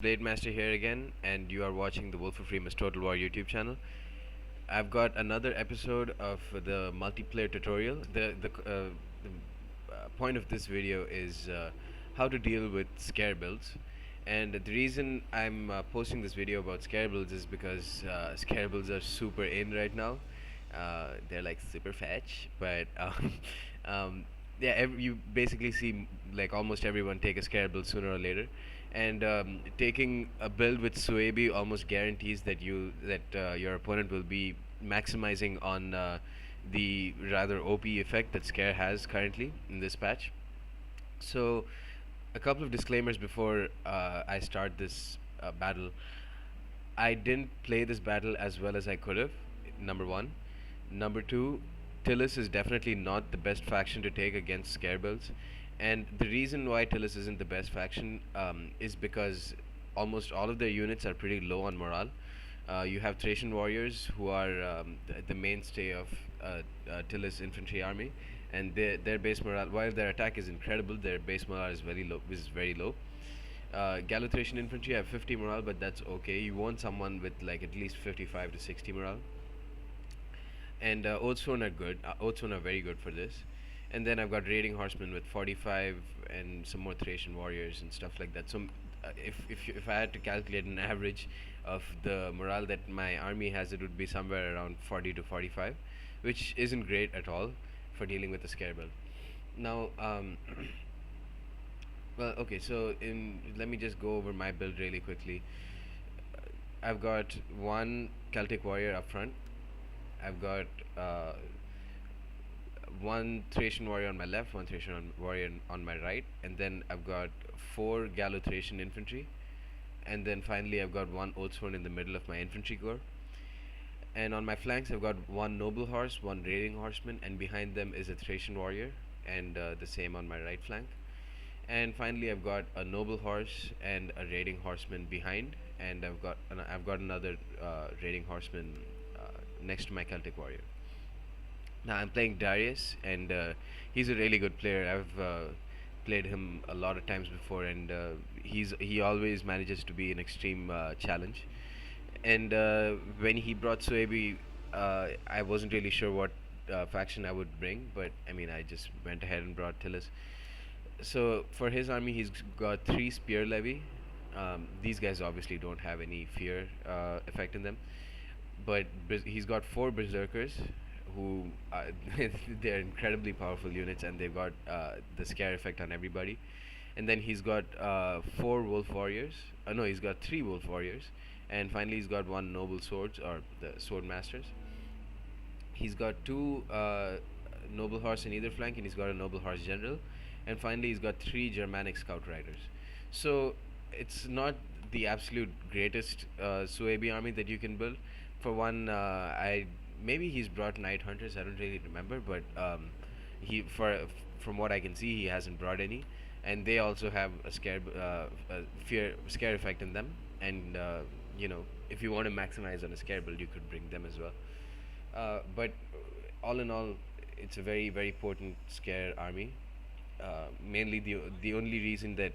Blade Master here again, and you are watching the Wolf of Remus Total War YouTube channel. I've got another episode of the multiplayer tutorial. The point of this video is how to deal with scare builds. And the reason I'm posting this video about scare builds is because scare builds are super in right now. They're like super fetch, but um, yeah, you basically see like almost everyone take a scare build sooner or later, and taking a build with Suebi almost guarantees that your opponent will be maximizing on the rather OP effect that scare has currently in this patch. So, a couple of disclaimers before I start this battle. I didn't play this battle as well as I could have, number one. Number two, Tillis is definitely not the best faction to take against scare builds. And the reason why Tillis isn't the best faction is because almost all of their units are pretty low on morale. You have Thracian warriors who are the mainstay of Tillis infantry army, and their base morale, while their attack is incredible, their base morale is very low. Is very low. Gallo-Thracian infantry have 50 morale, but that's okay. You want someone with like at least 55 to 60 morale. And Oathsworn are good. Oathsworn are very good for this. And then I've got raiding horsemen with 45 and some more Thracian warriors and stuff like that. So if I had to calculate an average of the morale that my army has, it would be somewhere around 40 to 45, which isn't great at all for dealing with the scare build. Now, well, okay. So let me just go over my build really quickly. I've got one Celtic warrior up front. I've got one Thracian warrior on my left, one Thracian warrior on my right, and then I've got four Gallo-Thracian infantry, and then finally I've got one Oathsworn in the middle of my infantry corps. And on my flanks I've got one noble horse, one raiding horseman, and behind them is a Thracian warrior, and the same on my right flank. And finally I've got a noble horse and a raiding horseman behind, and I've got another raiding horseman next to my Celtic warrior. Now I'm playing Darius, and he's a really good player. I've played him a lot of times before, and he always manages to be an extreme challenge. And when he brought Suebi, I wasn't really sure what faction I would bring, but I mean I just went ahead and brought Tillis. So for his army, he's got three spear levy. These guys obviously don't have any fear effect in them, but he's got four berserkers who they're incredibly powerful units, and they've got the scare effect on everybody. And then he's got four wolf warriors. No, he's got three wolf warriors, and finally he's got one noble swords, or the sword masters. He's got two noble horse in either flank, and he's got a noble horse general, and finally he's got three Germanic scout riders. So it's not the absolute greatest Suebi army that you can build. For one, I maybe he's brought Night Hunters. I don't really remember, but from what I can see, he hasn't brought any, and they also have a scare effect in them. And if you want to maximize on a scare build, you could bring them as well. But all in all, it's a very very potent scare army. Mainly the only reason that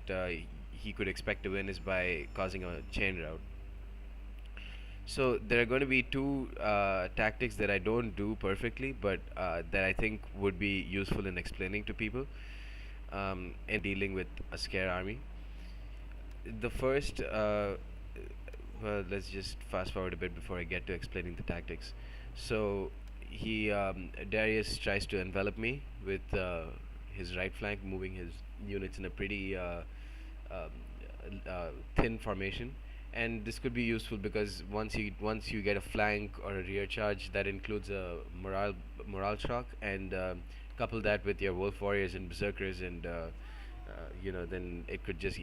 he could expect to win is by causing a chain rout. So there are going to be two tactics that I don't do perfectly, but that I think would be useful in explaining to people in dealing with a scare army. The first, well, let's just fast forward a bit before I get to explaining the tactics. So Darius tries to envelop me with his right flank, moving his units in a pretty thin formation. And this could be useful because once you get a flank or a rear charge, that includes a morale shock, and couple that with your wolf warriors and berserkers, and then it could just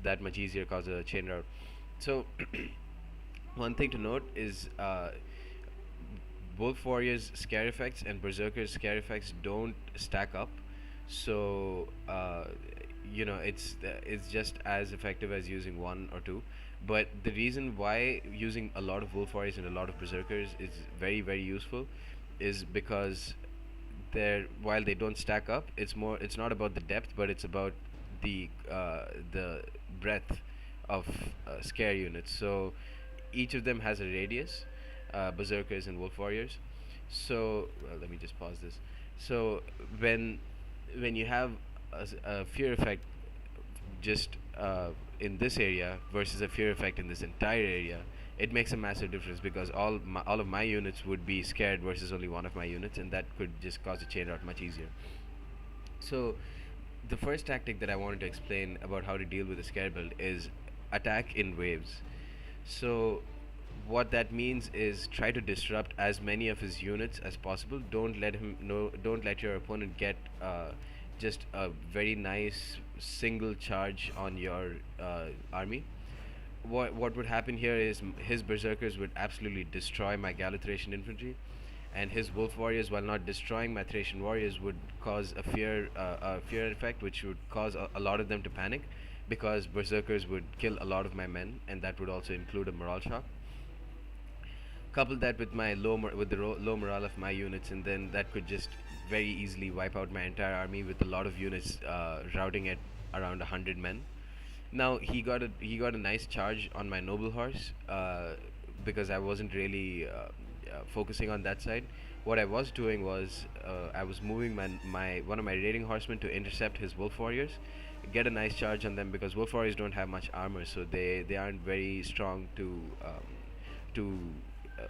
that much easier cause a chain rout. So one thing to note is wolf warriors scare effects and berserkers scare effects don't stack up. So it's just as effective as using one or two. But the reason why using a lot of wolf warriors and a lot of berserkers is very very useful is because while they don't stack up, it's not about the depth, but it's about the breadth of scare units. So each of them has a radius, berserkers and wolf warriors. So well, let me just pause this. So when when you have a fear effect just in this area versus a fear effect in this entire area, it makes a massive difference because all of my units would be scared versus only one of my units, and that could just cause a chain rout much easier. So, the first tactic that I wanted to explain about how to deal with a scare build is attack in waves. So, what that means is try to disrupt as many of his units as possible. Don't let him know. Don't let your opponent get just a very nice single charge on your army. What would happen here is his berserkers would absolutely destroy my Gallo Thracian infantry, and his wolf warriors, while not destroying my Thracian warriors, would cause a fear effect, which would cause a lot of them to panic, because berserkers would kill a lot of my men, and that would also include a morale shock. Couple that with my low morale of my units, and then that could just very easily wipe out my entire army with a lot of units routing at around 100 men. Now he got a nice charge on my noble horse because I wasn't really focusing on that side. What I was doing was I was moving my one of my raiding horsemen to intercept his wolf warriors, get a nice charge on them because wolf warriors don't have much armor, so they aren't very strong to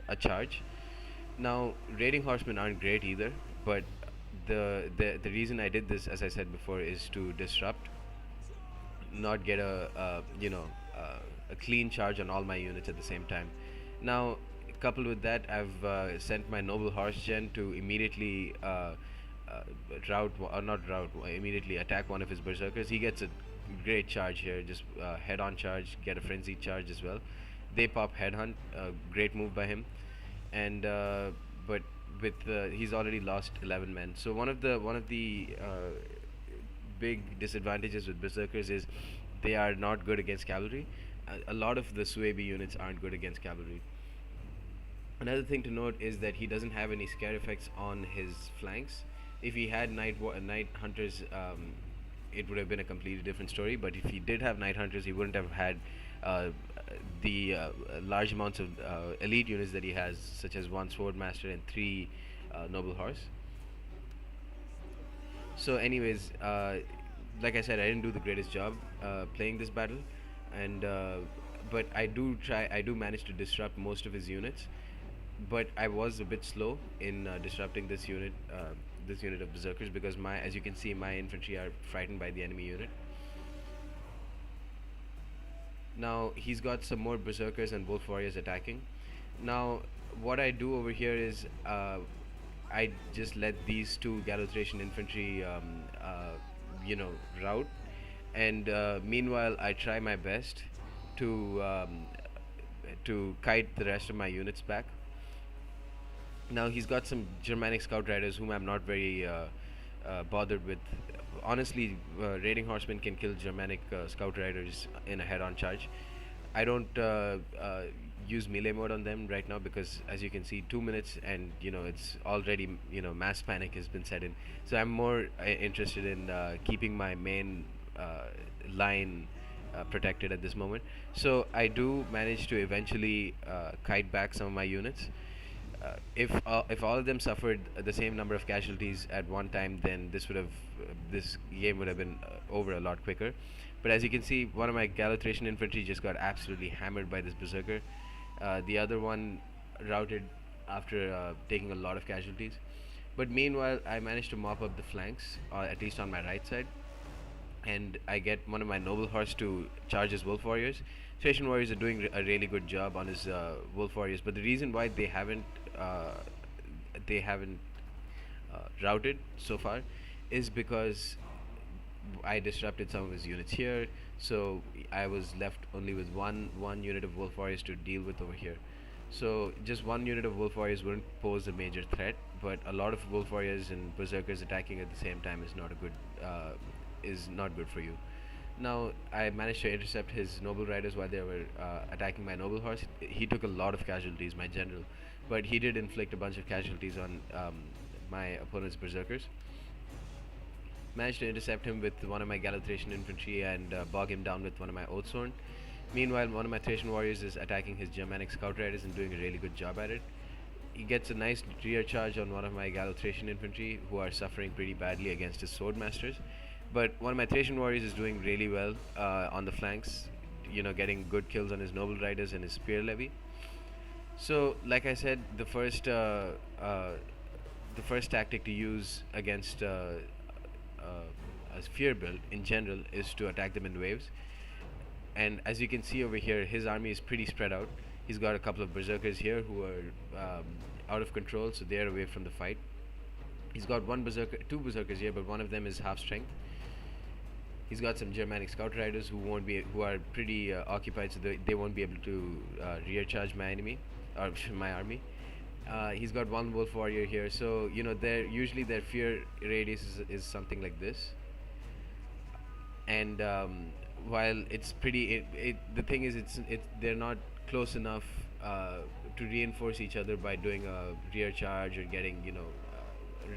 a charge. Now raiding horsemen aren't great either, but the reason I did this, as I said before, is to disrupt, not get a clean charge on all my units at the same time. Now, coupled with that, I've sent my noble horse gen to immediately not route, immediately attack one of his berserkers. He gets a great charge here, just head on charge, get a frenzied charge as well. They pop headhunt, great move by him, and but with he's already lost 11 men. So one of the big disadvantages with berserkers is they are not good against cavalry. A lot of the Suebi units aren't good against cavalry. Another thing to note is that he doesn't have any scare effects on his flanks. If he had night hunters, it would have been a completely different story. But if he did have night hunters, he wouldn't have had uh, the large amounts of elite units that he has, such as one sword master and three noble horse. So, anyways, like I said, I didn't do the greatest job playing this battle, and but I do manage to disrupt most of his units. But I was a bit slow in disrupting this unit of berserkers because as you can see, my infantry are frightened by the enemy unit. Now he's got some more berserkers and wolf warriors attacking. Now what I do over here is I just let these two Gallo Thracian infantry rout, and meanwhile I try my best to kite the rest of my units back. Now he's got some Germanic scout riders whom I'm not very bothered with. Honestly, raiding horsemen can kill Germanic scout riders in a head-on charge. I don't use melee mode on them right now because, as you can see, 2 minutes and it's already mass panic has been set in. So I'm more interested in keeping my main line protected at this moment. So I do manage to eventually kite back some of my units. If all of them suffered the same number of casualties at one time, then this game would have been over a lot quicker. But as you can see, one of my Gallo Thracian infantry just got absolutely hammered by this berserker. The other one routed after taking a lot of casualties. But meanwhile, I managed to mop up the flanks, at least on my right side, and I get one of my noble horse to charge his wolf warriors. Thracian warriors are doing a really good job on his wolf warriors, but the reason why uh, they haven't routed so far is because I disrupted some of his units here, so I was left only with one unit of wolf warriors to deal with over here. So just one unit of wolf warriors wouldn't pose a major threat, but a lot of wolf warriors and berserkers attacking at the same time is not good for you. Now I managed to intercept his noble riders while they were attacking my noble horse. He took a lot of casualties, my general, but he did inflict a bunch of casualties on my opponent's berserkers. Managed to intercept him with one of my Gallo Thracian infantry and bog him down with one of my Oathsworn. Meanwhile, one of my Thracian warriors is attacking his Germanic scout riders and doing a really good job at it. He gets a nice rear charge on one of my Gallo Thracian infantry, who are suffering pretty badly against his sword masters. But one of my Thracian warriors is doing really well on the flanks, getting good kills on his noble riders and his spear levy. So, like I said, the first tactic to use against a sphere build in general is to attack them in waves. And as you can see over here, his army is pretty spread out. He's got a couple of berserkers here who are out of control, so they're away from the fight. He's got two berserkers here, but one of them is half strength. He's got some Germanic scout riders who are pretty occupied, so they won't be able to rear charge my enemy or my army. He's got one wolf warrior here, so usually their fear radius is something like this. And while it's pretty, the thing is, they're not close enough to reinforce each other by doing a rear charge or getting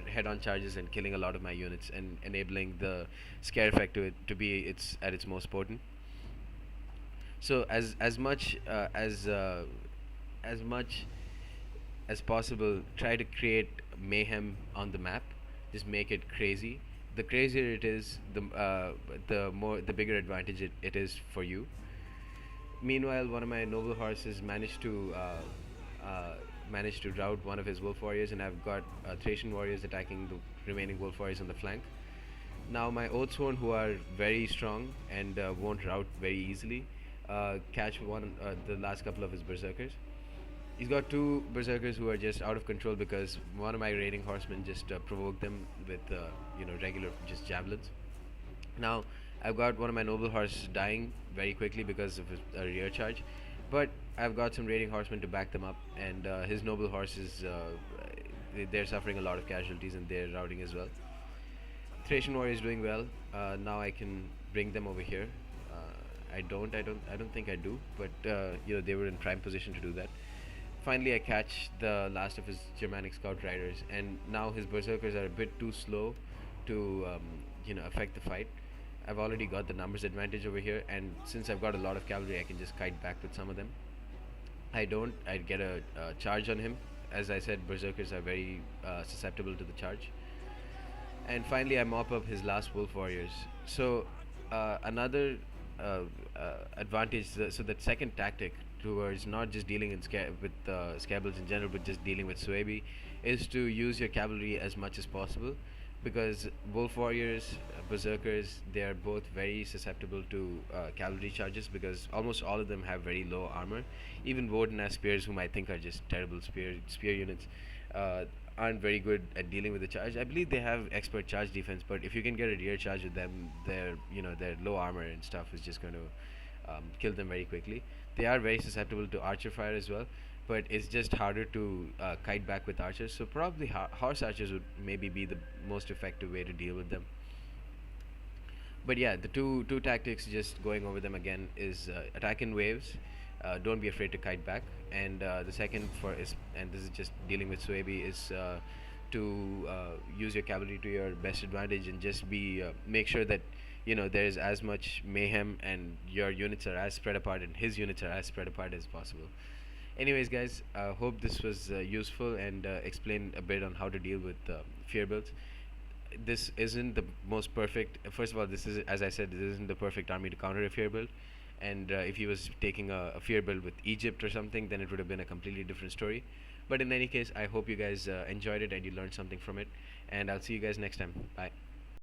head-on charges and killing a lot of my units and enabling the scare effect to be at its most potent. So as much as possible, try to create mayhem on the map. Just make it crazy. The crazier it is, the bigger advantage it is for you. Meanwhile, one of my noble horses managed to rout one of his wolf warriors, and I've got Thracian warriors attacking the remaining wolf warriors on the flank. Now my Oathsworn, who are very strong and won't rout very easily, catch the last couple of his berserkers. He's got two berserkers who are just out of control because one of my raiding horsemen just provoked them with regular just javelins. Now I've got one of my noble horses dying very quickly because of his rear charge, but I've got some raiding horsemen to back them up, and his noble horses, they're suffering a lot of casualties and they're routing as well. Thracian warrior is doing well. Now I can bring them over here. I don't think I do, but they were in prime position to do that. Finally, I catch the last of his Germanic scout riders, and now his berserkers are a bit too slow to affect the fight. I've already got the numbers advantage over here, and since I've got a lot of cavalry, I can just kite back with some of them. I'd get a charge on him. As I said, berserkers are very susceptible to the charge. And finally, I mop up his last wolf warriors. So another advantage, so that second tactic towards not just dealing with scabbulls in general, but just dealing with Suebi, is to use your cavalry as much as possible, because wolf warriors, berserkers, they are both very susceptible to cavalry charges, because almost all of them have very low armor. Even Woden as spears, whom I think are just terrible spear units, aren't very good at dealing with the charge. I believe they have expert charge defense, but if you can get a rear charge with them, their low armor and stuff is just going to kill them very quickly. They are very susceptible to archer fire as well, but it's just harder to kite back with archers. So probably horse archers would maybe be the most effective way to deal with them. But yeah, the two tactics, just going over them again, is attack in waves. Don't be afraid to kite back. And the second and this is just dealing with Suebi, is to use your cavalry to your best advantage, and just make sure that there is as much mayhem and your units are as spread apart and his units are as spread apart as possible. Anyways, guys, hope this was useful and explained a bit on how to deal with fear builds. This isn't the most perfect. First of all, this is, as I said, this isn't the perfect army to counter a fear build. And if he was taking a fear build with Egypt or something, then it would have been a completely different story. But in any case, I hope you guys enjoyed it and you learned something from it. And I'll see you guys next time. Bye.